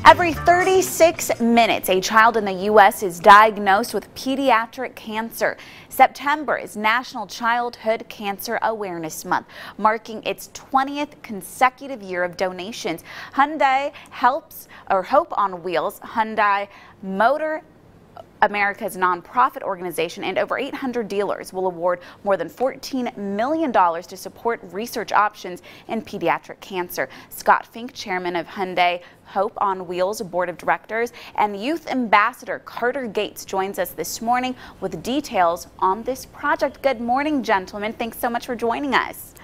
Every 36 minutes, a child in the U.S. is diagnosed with pediatric cancer. September is National Childhood Cancer Awareness Month, marking its 20th consecutive year of donations. Hundai Hope on Wheels, Hundai Motor America's nonprofit organization, and over 800 dealers will award more than $14 million to support research options in pediatric cancer. Scott Fink, chairman of Hundai Hope on Wheels Board of Directors, and youth ambassador Carter Gates joins us this morning with details on this project. Good morning, gentlemen. Thanks so much for joining us.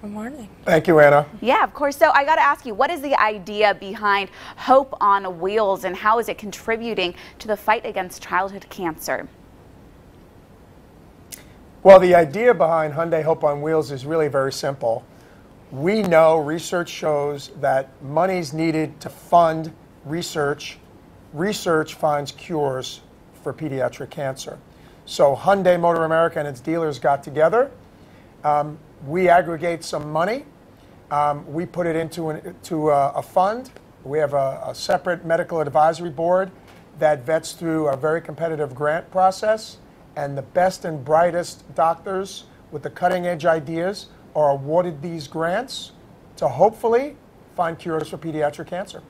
Good morning. Thank you, Anna. Yeah, of course. So I got to ask you, what is the idea behind Hope on Wheels, and how is it contributing to the fight against childhood cancer? Well, the idea behind Hundai Hope on Wheels is really very simple. We know research shows that money's needed to fund research. Research finds cures for pediatric cancer. So Hundai Motor America and its dealers got together. We aggregate some money. We put it into a fund. We have a separate medical advisory board that vets through a very competitive grant process, and the best and brightest doctors with the cutting edge ideas are awarded these grants to hopefully find cures for pediatric cancer.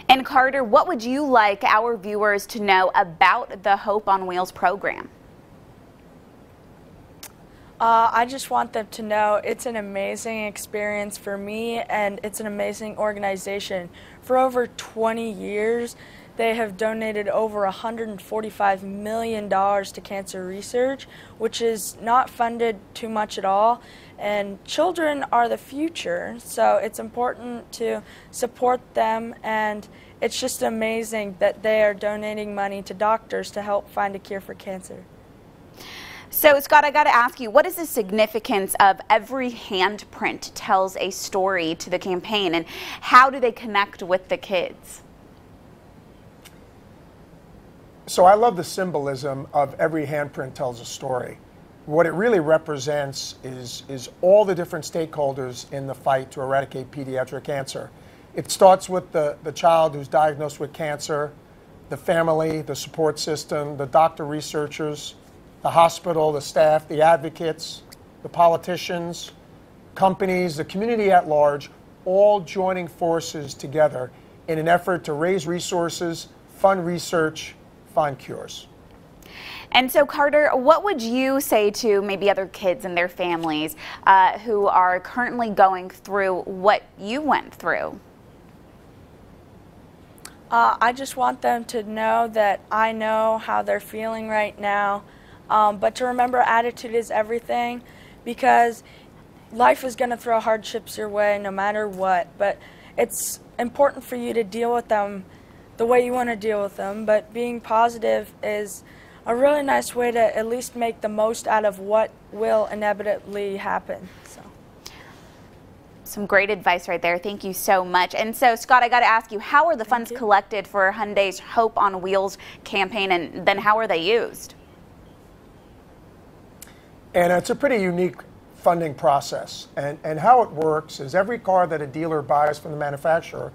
And Carter, what would you like our viewers to know about the Hope on Wheels program? I just want them to know it's an amazing experience for me, and it's an amazing organization. For over 20 years, they have donated over $145 million to cancer research, which is not funded too much at all. And children are the future, so it's important to support them, and it's just amazing that they are donating money to doctors to help find a cure for cancer. So, Scott, I got to ask you, what is the significance of every handprint tells a story to the campaign, and how do they connect with the kids? So I love the symbolism of every handprint tells a story. What it really represents is all the different stakeholders in the fight to eradicate pediatric cancer. It starts with the child who's diagnosed with cancer, the family, the support system, the doctor researchers, the hospital, the staff, the advocates, the politicians, companies, the community at large, all joining forces together in an effort to raise resources, fund research, find cures. And so, Carter, what would you say to maybe other kids and their families who are currently going through what you went through? I just want them to know that I know how they're feeling right now. But to remember, attitude is everything, because life is going to throw hardships your way no matter what. But it's important for you to deal with them the way you want to deal with them. But being positive is a really nice way to at least make the most out of what will inevitably happen. So. Some great advice right there. Thank you so much. And so, Scott, I got to ask you, how are the funds collected for Hundai's Hope on Wheels campaign, and then how are they used? And it's a pretty unique funding process. And how it works is every car that a dealer buys from the manufacturer,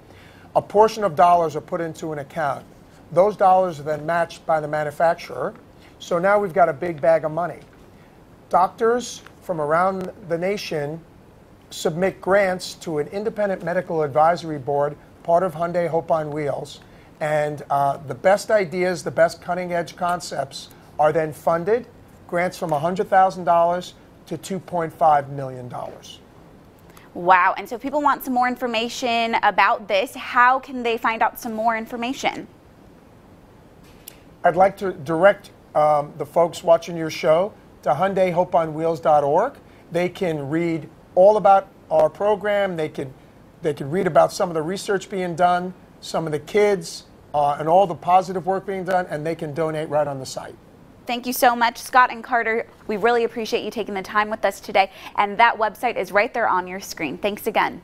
a portion of dollars are put into an account. Those dollars are then matched by the manufacturer. So now we've got a big bag of money. Doctors from around the nation submit grants to an independent medical advisory board, part of Hundai Hope on Wheels. And the best ideas, the best cutting edge concepts are then funded. Grants from $100,000 to $2.5 million. Wow. And so if people want some more information about this, how can they find out some more information? I'd like to direct the folks watching your show to HundaiHopeOnWheels.org. They can read all about our program. They can read about some of the research being done, some of the kids, and all the positive work being done, and they can donate right on the site. Thank you so much, Scott and Carter. We really appreciate you taking the time with us today. And that website is right there on your screen. Thanks again.